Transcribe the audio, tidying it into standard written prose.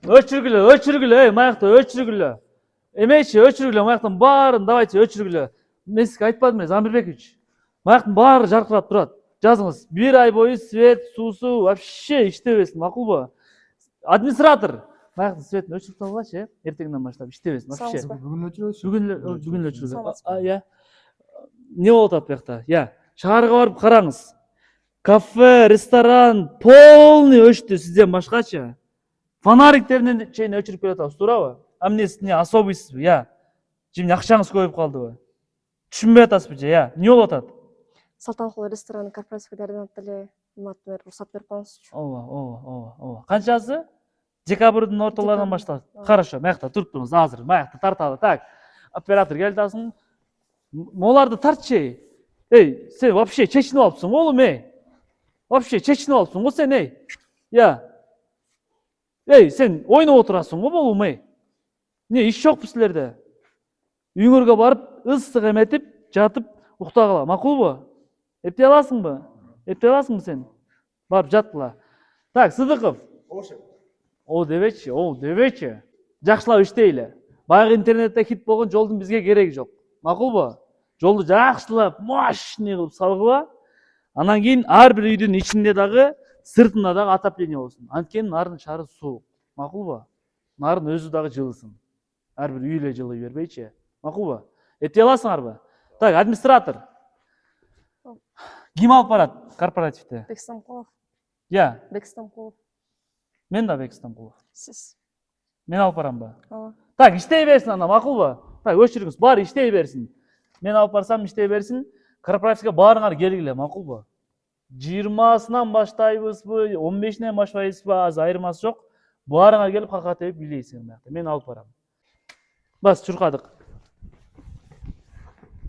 өчүргүлө, маякта өчүргүлө. Эмечи, өчүргүлө, маяктын баарын давайте өчүргүлө. Мен сизге айтпадым эле, Замирбекович. Маяктын баары жаркырап турат. Жазыңыз. 1 ай бою свет, суусу вообще иштебесин, макулбу? Администратор. Маяктын светин өчүрүп салгылачы, эртеңден баштап иштебесин вообще. Бүгүн өчүрөбүз. Бүгүн эле өчүрүлөт. Я. Не болуп атат буякта? Я. Шаарга барып караңыз. Кафе, ресторан полный өчтү сизден башкачы. Фонариктеринен чейин өчүрүп келатабыз, туурабы? А эмне сиз особыйсызбы, я? Жимин акчаңыз көбөйүп калдыбы? Түшүнбөй атасызбы же, я? Эмне болуп атат? Салтанкул рестораны корпоративге координат деле рухсат берип коюңузчу. Ооба. Канчасы? Декабрдын ортолорунан баштап. Хорошо, маякта туруп туруңуз азыр. Маякта тарталы. Так. Оператор келип атасың. Моларды тартчы. Эй, сен вообще чечинип алыпсың, оğlum эй. Вообще чечинип алыпсың го сен, эй. Я. Эй, сен ойноп отурасың го болум, эй. Не, иш жокпу силерде? Үйүңөргө барып, ысык эметип, жатып, уктагыла. Макулбу? Эптей аласыңбы? Эптей аласыңбы сен? Барып жаткыла. Так, Сыдыков. О дебечи. Жакшылап иштейли. Баягы интернетте хит болгон жолдун бизге кереги жок. Макулбу? Жолду жакшылап, мощный кылып салгыла. Анан кийин ар бир үйдүн ичинде дагы, сыртында дагы отопление болсун. Анткени нардын шаары суук. Макулбу? Нардын өзү дагы жылысын. Ар бир үй эле жылый бербейчи. Макулбу? Эптей аласыңарбы? Так, администратор. Ким алып барат корпоративде? Бекстамкулов. Я. Бекстамкулов. Мен да Бекстамкулов. Сиз. Мен алып барамбы? Ооба. Так, иштей берсин анда, макулбу? Так, өчүрүңүз, баары иштей берсин. Мен алып барсам иштей берсин. Корпоративге баарыңар келгиле, макулбу? 20-сынан баштайбызбы, 15-нен баштайбызбы, аз айырмасы жок. Баарыңар келип кака тебип билейсиңер. Мен алып барам. Бас чуркадык.